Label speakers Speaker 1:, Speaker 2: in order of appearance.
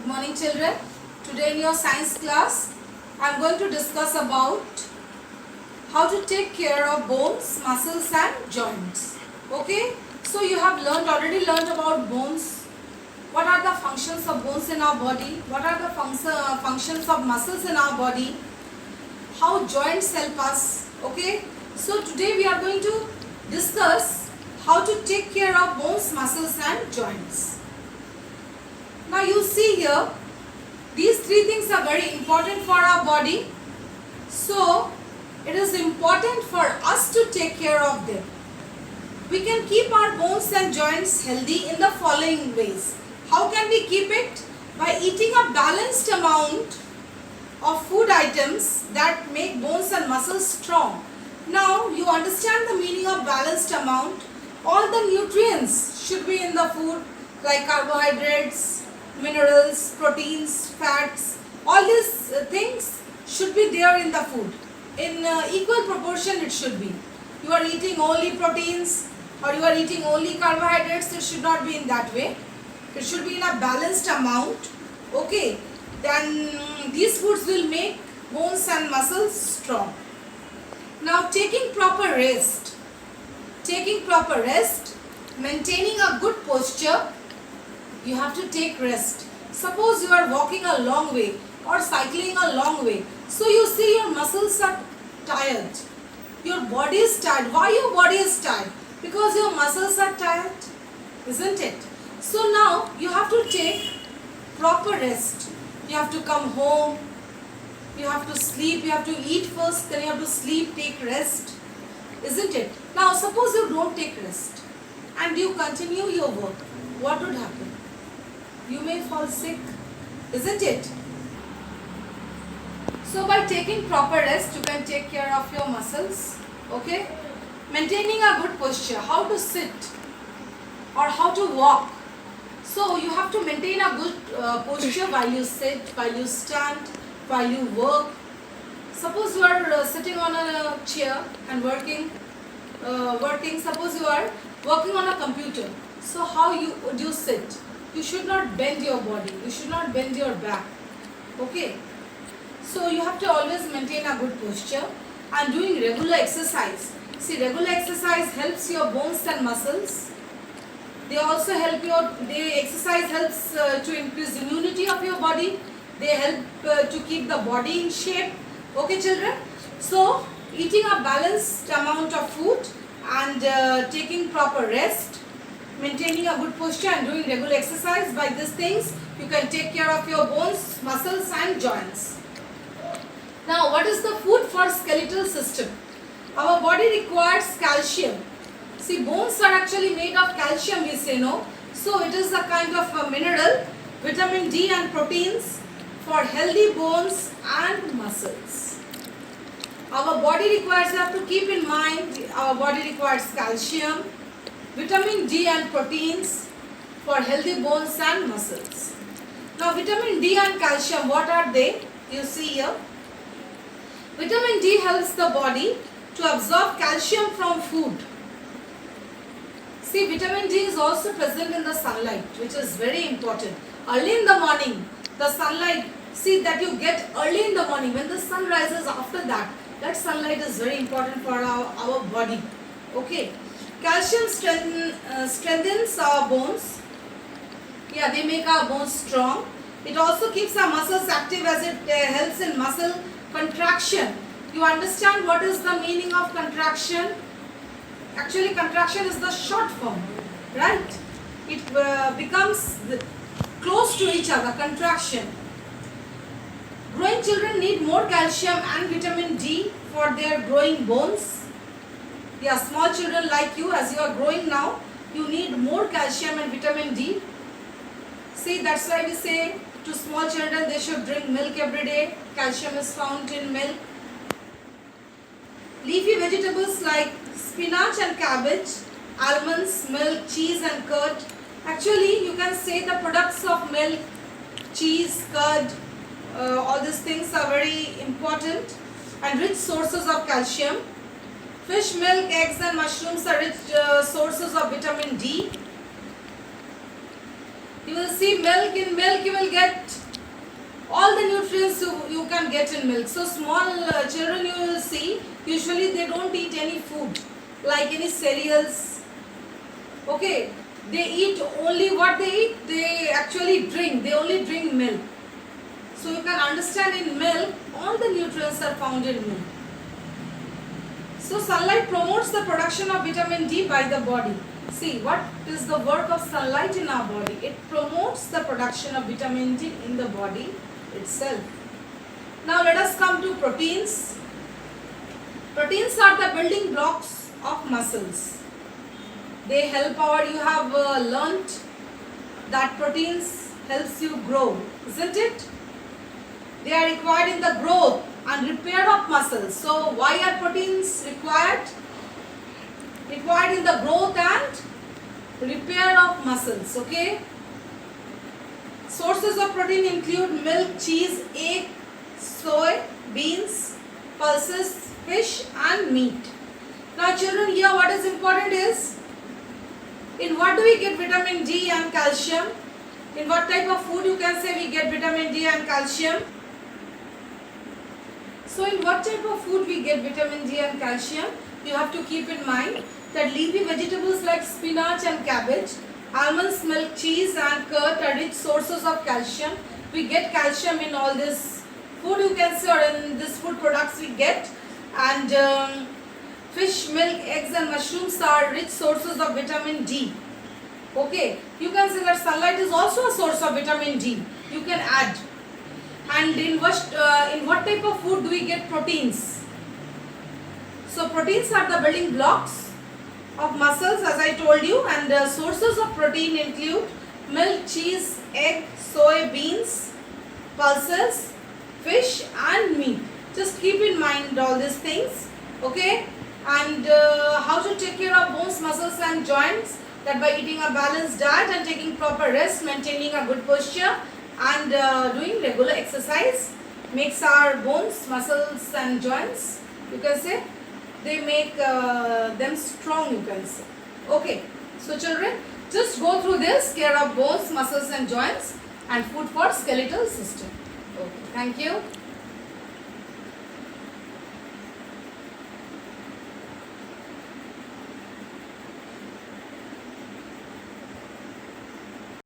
Speaker 1: Good morning children. Today in your science class, I am going to discuss about how to take care of bones, muscles and joints. Okay. So you have already learned about bones. What are the functions of bones in our body? What are the functions of muscles in our body? How joints help us. Okay. So today we are going to discuss how to take care of bones, muscles and joints. Now you see here, these three things are very important for our body. So it is important for us to take care of them. We can keep our bones and joints healthy in the following ways. How can we keep it? By eating a balanced amount of food items that make bones and muscles strong. Now you understand the meaning of balanced amount. All the nutrients should be in the food, like carbohydrates, minerals, proteins, fats. All these things should be there in the food. In equal proportion it should be. You are eating only proteins or you are eating only carbohydrates. It should not be in that way. It should be in a balanced amount. Okay. Then these foods will make bones and muscles strong. Now taking proper rest. Maintaining a good posture. You have to take rest. Suppose you are walking a long way or cycling a long way. So you see your muscles are tired. Your body is tired. Why your body is tired? Because your muscles are tired, isn't it? So now you have to take proper rest. You have to come home. You have to sleep. You have to eat first. Then you have to sleep, take rest. Isn't it? Now suppose you don't take rest and you continue your work. What would happen? You may fall sick, isn't it? So by taking proper rest, you can take care of your muscles. Okay? Maintaining a good posture. How to sit or how to walk. So you have to maintain a good posture while you sit, while you stand, while you work. Suppose you are sitting on a chair and working. Suppose you are working on a computer. So how would you sit? You should not bend your body. You should not bend your back. Okay. So you have to always maintain a good posture and doing regular exercise. See, regular exercise helps your bones and muscles. They also help exercise helps to increase immunity of your body. They help to keep the body in shape. Okay, children. So eating a balanced amount of food and taking proper rest, maintaining a good posture and doing regular exercise, by these things you can take care of your bones, muscles and joints. Now what is the food for skeletal system? Our body requires calcium. See, bones are actually made of calcium, we say, no? So it is a kind of a mineral, vitamin D and proteins for healthy bones and muscles. Our body requires, you have to keep in mind, our body requires calcium, vitamin D and proteins for healthy bones and muscles. Now vitamin D and calcium, what are they? You see here. Vitamin D helps the body to absorb calcium from food. See, vitamin D is also present in the sunlight, which is very important. Early in the morning, the sunlight, see that you get early in the morning when the sun rises. After that sunlight is very important for our body. Okay. Calcium strengthens our bones. Yeah, they make our bones strong. It also keeps our muscles active as it helps in muscle contraction. You understand what is the meaning of contraction? Actually, contraction is the short form, right? It becomes close to each other, contraction. Growing children need more calcium and vitamin D for their growing bones. Yeah, small children like you, as you are growing now, you need more calcium and vitamin D. See, that's why we say to small children they should drink milk every day. Calcium is found in milk. Leafy vegetables like spinach and cabbage, almonds, milk, cheese and curd. Actually, you can say the products of milk, cheese, curd, all these things are very important and rich sources of calcium. Fish, milk, eggs and mushrooms are rich sources of vitamin D. You will see milk. In milk you will get nutrients you can get in milk. So small children, you will see, usually they don't eat any food like any cereals. Okay, they eat only what they eat, they actually drink, they only drink milk. So you can understand, in milk all the nutrients are found in milk. So sunlight promotes the production of vitamin D by the body. See, what is the work of sunlight in our body? It promotes the production of vitamin D in the body itself. Now let us come to proteins. Proteins are the building blocks of muscles. They help you have learnt that proteins helps you grow, isn't it? They are required in the growth and repair of muscles. So why are proteins required? Required in the growth and repair of muscles. Okay. Sources of protein include milk, cheese, egg, soy, beans, pulses, fish and meat. Now children, here what is important is, in what do we get vitamin D and calcium? In what type of food you can say we get vitamin D and calcium? So in what type of food we get vitamin D and calcium? You have to keep in mind that leafy vegetables like spinach and cabbage, almonds, milk, cheese and curd are rich sources of calcium. We get calcium in all this food, you can say, or in this food products we get. And fish, milk, eggs and mushrooms are rich sources of vitamin D. Okay, you can say that sunlight is also a source of vitamin D. You can add. And in what type of food do we get proteins? So proteins are the building blocks of muscles, as I told you, and sources of protein include milk, cheese, egg, soy, beans, pulses, fish and meat. Just keep in mind all these things. Okay. And how to take care of bones, muscles and joints? That by eating a balanced diet and taking proper rest, maintaining a good posture and doing regular exercise makes our bones, muscles and joints, you can say, they make them strong, you can say. Okay, so children, just go through this, care of bones, muscles and joints and food for skeletal system. Okay, thank you.